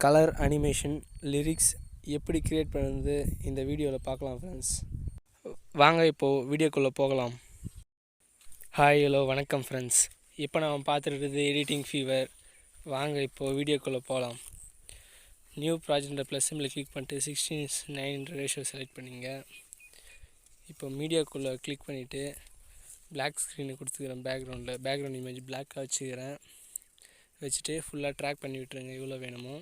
Colour animation lyrics எப்படி create பண்ணுறது இந்த வீடியோவில் பார்க்கலாம் ஃப்ரெண்ட்ஸ். வாங்க இப்போது வீடியோக்குள்ளே போகலாம். ஹாய் ஹலோ வணக்கம் ஃப்ரெண்ட்ஸ். இப்போ நம்ம பார்த்துருக்கிறது எடிட்டிங் ஃபீவர். வாங்க இப்போது வீடியோக்குள்ளே போகலாம். New project plus symbol click பண்ணிட்டு 16:9 ரேஷியோ செலக்ட் பண்ணிங்க. இப்போ மீடியாக்குள்ளே கிளிக் பண்ணிவிட்டு பிளாக் ஸ்க்ரீனை கொடுத்துக்கிறேன். பேக்ரவுண்ட் இமேஜ் பிளாக்காக வச்சுட்டு ஃபுல்லாக ட்ராக் பண்ணி விட்டுருங்க. எவ்வளோ வேணுமோ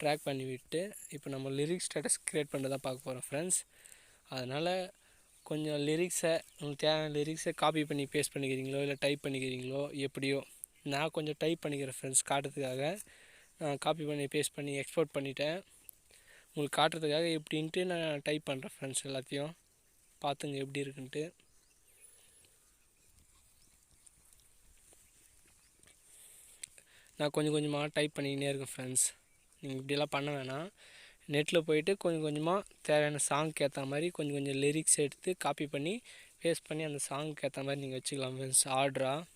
ட்ராக் பண்ணிவிட்டு இப்போ நம்ம லிரிக்ஸ் ஸ்டேட்டஸ் க்ரியேட் பண்ணுறதா பார்க்க போகிறோம் ஃப்ரெண்ட்ஸ். அதனால் கொஞ்சம் லிரிக்ஸை உங்களுக்கு தேவையான லிரிக்ஸை காப்பி பண்ணி பேஸ்ட் பண்ணிக்கிறீங்களோ இல்லை டைப் பண்ணிக்கிறீங்களோ எப்படியோ. நான் கொஞ்சம் டைப் பண்ணிக்கிறேன் ஃப்ரெண்ட்ஸ் காட்டுறதுக்காக. நான் காப்பி பண்ணி பேஸ்ட் பண்ணி எக்ஸ்போர்ட் பண்ணிவிட்டேன். உங்களுக்கு காட்டுறதுக்காக எப்படின்ட்டு நான் டைப் பண்ணுறேன் ஃப்ரெண்ட்ஸ். எல்லாத்தையும் பார்த்துங்க எப்படி இருக்குன்ட்டு. நான் கொஞ்சம் கொஞ்சமாக டைப் பண்ணிக்கினே இருக்கேன் ஃப்ரெண்ட்ஸ். நீங்கள் இப்படியெல்லாம் பண்ண வேணாம். நெட்டில் போயிட்டு கொஞ்சம் கொஞ்சமாக தேவையான சாங்க்கு ஏற்ற மாதிரி கொஞ்சம் லிரிக்ஸ் எடுத்து காப்பி பண்ணி பேஸ்ட் பண்ணி அந்த சாங்க்கு ஏற்ற மாதிரி நீங்கள் வச்சுக்கலாம் ஃப்ரெண்ட்ஸ். ஆர்டராக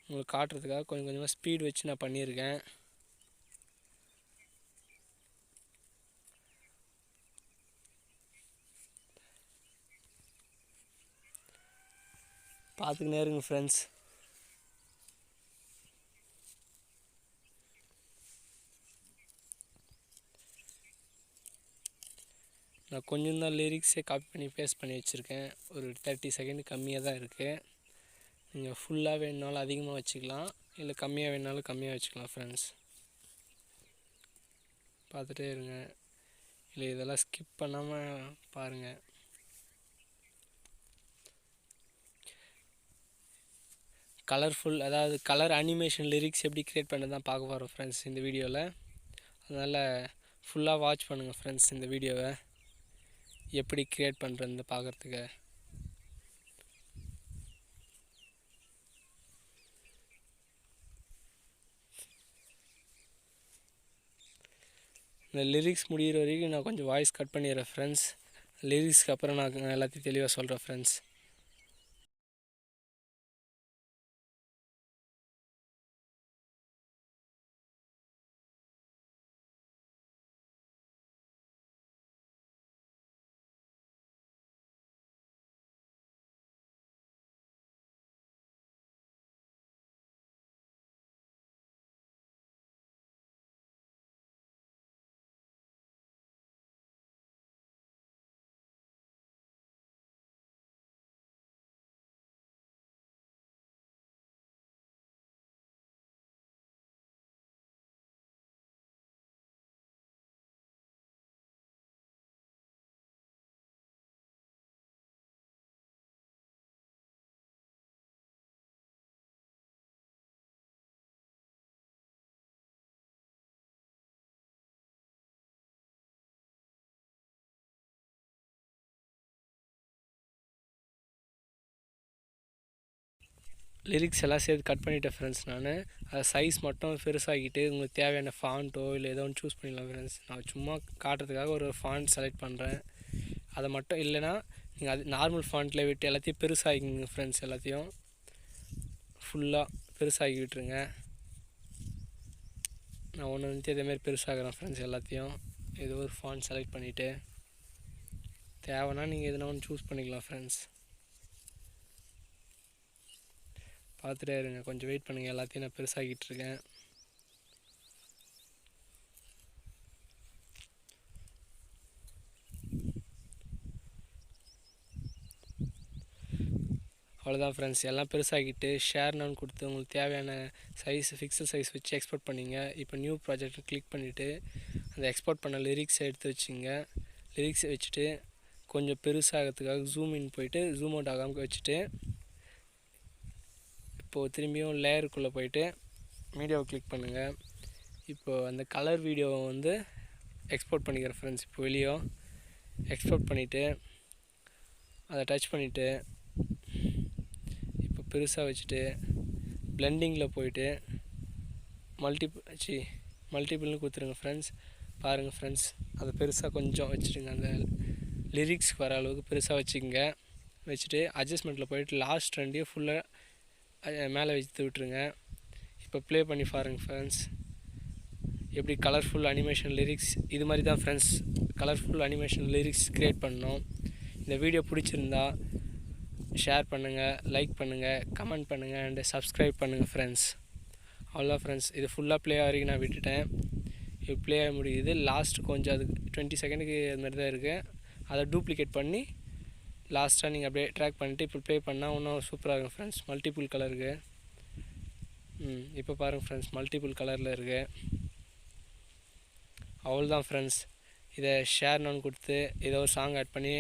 உங்களுக்கு காட்டுறதுக்காக கொஞ்சம் கொஞ்சமாக ஸ்பீட் வச்சு நான் பண்ணியிருக்கேன். பார்த்துக்கினே இருங்க ஃப்ரெண்ட்ஸ். நான் கொஞ்சம் தான் லிரிக்ஸே காப்பி பண்ணி பேஸ்ட் பண்ணி வச்சுருக்கேன். ஒரு 30 செகண்ட் கம்மியாக தான் இருக்குது. நீங்கள் ஃபுல்லாக வேணுனாலும் அதிகமாக வச்சுக்கலாம், இல்லை கம்மியாக வேணுனாலும் கம்மியாக வச்சுக்கலாம் ஃப்ரெண்ட்ஸ். பார்த்துட்டே இருங்க, இல்லை இதெல்லாம் ஸ்கிப் பண்ணாமல் பாருங்கள். கலர்ஃபுல் அதாவது கலர் அனிமேஷன் லிரிக்ஸ் எப்படி க்ரியேட் பண்ண தான் பார்க்க போகிறோம் ஃப்ரெண்ட்ஸ் இந்த வீடியோவில். அதனால் ஃபுல்லாக வாட்ச் பண்ணுங்கள் ஃப்ரெண்ட்ஸ் இந்த வீடியோவை, எப்படி க்ரியேட் பண்ணுறது பார்க்குறதுக்கு. இந்த லிரிக்ஸ் முடிகிற வரைக்கும் நான் கொஞ்சம் வாய்ஸ் கட் பண்ணிடுறேன் ஃப்ரெண்ட்ஸ். லிரிக்ஸ்க்கு அப்புறம் நான் எல்லாத்தையும் தெளிவாக சொல்கிறேன் ஃப்ரெண்ட்ஸ். லிரிக்ஸ் எல்லாம் சேர்த்து கட் பண்ணிவிட்டேன் ஃப்ரெண்ட்ஸ். நான் அதை சைஸ் மட்டும் பெருசாகிட்டு உங்களுக்கு தேவையான ஃபாண்ட்டோ இல்லை ஏதோ ஒன்று சூஸ் பண்ணிடலாம் ஃப்ரெண்ட்ஸ். நான் சும்மா காட்டுறதுக்காக ஒரு ஃபாண்ட் செலக்ட் பண்ணுறேன். அதை மட்டும் இல்லைனா நீங்கள் அது நார்மல் ஃபாண்ட்டில் விட்டு எல்லாத்தையும் பெருசாகிங்க ஃப்ரெண்ட்ஸ். எல்லாத்தையும் ஃபுல்லாக பெருசாகி விட்டுருங்க. நான் ஒன்று வந்து இதேமாரி பெருசாகிறேன் ஃப்ரெண்ட்ஸ். எல்லாத்தையும் ஏதோ ஒரு ஃபாண்ட் செலக்ட் பண்ணிவிட்டு தேவைன்னா நீங்கள் எதுனா ஒன்று சூஸ் பண்ணிக்கலாம் ஃப்ரெண்ட்ஸ். பார்த்துட்டே இருங்க, கொஞ்சம் வெயிட் பண்ணுங்கள். எல்லாத்தையும் நான் பெருசாகிட்டு இருக்கேன். அவ்வளோதான் ஃப்ரெண்ட்ஸ். எல்லாம் பெருசாகிட்டு ஷேர் நான் கொடுத்து உங்களுக்கு தேவையான சைஸ் ஃபிக்ஸல் சைஸ் வச்சு எக்ஸ்போர்ட் பண்ணிங்க. இப்போ நியூ ப்ராஜெக்ட் கிளிக் பண்ணிவிட்டு அந்த எக்ஸ்போர்ட் பண்ண லிரிக்ஸை எடுத்து வச்சுங்க. லிரிக்ஸை வச்சுட்டு கொஞ்சம் பெருசாகிறதுக்காக ஜூம் இன் போயிட்டு ஜூம் அவுட் ஆகாமல் வச்சுட்டு இப்போது திரும்பியும் லேயருக்குள்ளே போயிட்டு மீடியாவை கிளிக் பண்ணுங்கள். இப்போது அந்த கலர் வீடியோவை வந்து எக்ஸ்போர்ட் பண்ணிக்கிறேன் ஃப்ரெண்ட்ஸ். இப்போ வெளியே எக்ஸ்போர்ட் பண்ணிவிட்டு அதை டச் பண்ணிவிட்டு இப்போ பெருசாக வச்சுட்டு பிளெண்டிங்கில் போயிட்டு மல்டிபிள்னு கொடுத்துருங்க ஃப்ரெண்ட்ஸ். பாருங்கள் ஃப்ரெண்ட்ஸ், அதை பெருசாக கொஞ்சம் வச்சுருங்க. அந்த லிரிக்ஸ்க்கு வர அளவுக்கு பெருசாக வச்சுக்கோங்க. வச்சுட்டு அட்ஜஸ்ட்மெண்ட்டில் போயிட்டு லாஸ்ட் ரெண்டையும் ஃபுல்லாக மேலே வச்சு விட்டுருங்க. இப்போ ப்ளே பண்ணி பாருங்கள் ஃப்ரெண்ட்ஸ். எப்படி கலர்ஃபுல் அனிமேஷன் லிரிக்ஸ் இது மாதிரி தான் friends colourful animation lyrics create பண்ணோம். இந்த வீடியோ பிடிச்சிருந்தா ஷேர் பண்ணுங்கள், லைக் பண்ணுங்கள், கமெண்ட் பண்ணுங்கள் அண்டு சப்ஸ்கிரைப் பண்ணுங்கள் ஃப்ரெண்ட்ஸ். அவ்வளோதான் ஃப்ரெண்ட்ஸ். இது ஃபுல்லாக ப்ளே வரைக்கும் நான் விட்டுட்டேன். இது ப்ளே ஆக முடியுது. லாஸ்ட்டு கொஞ்சம் அது 20 செகண்டுக்கு அது மாதிரி தான் இருக்குது. அதை டூப்ளிகேட் பண்ணி லாஸ்ட்டாக நீங்கள் அப்படியே ட்ராக் பண்ணிவிட்டு இப்போ ப்ளே பண்ணால் இன்னும் சூப்பராக இருக்கும் ஃப்ரெண்ட்ஸ். மல்டிபிள் கலருக்கு இப்போ பாருங்கள் ஃப்ரெண்ட்ஸ், மல்டிபிள் கலரில் இருக்குது. அவ்வளோதான் ஃப்ரெண்ட்ஸ். இதை ஷேர்னு கொடுத்து ஏதோ ஒரு சாங் ஆட் பண்ணி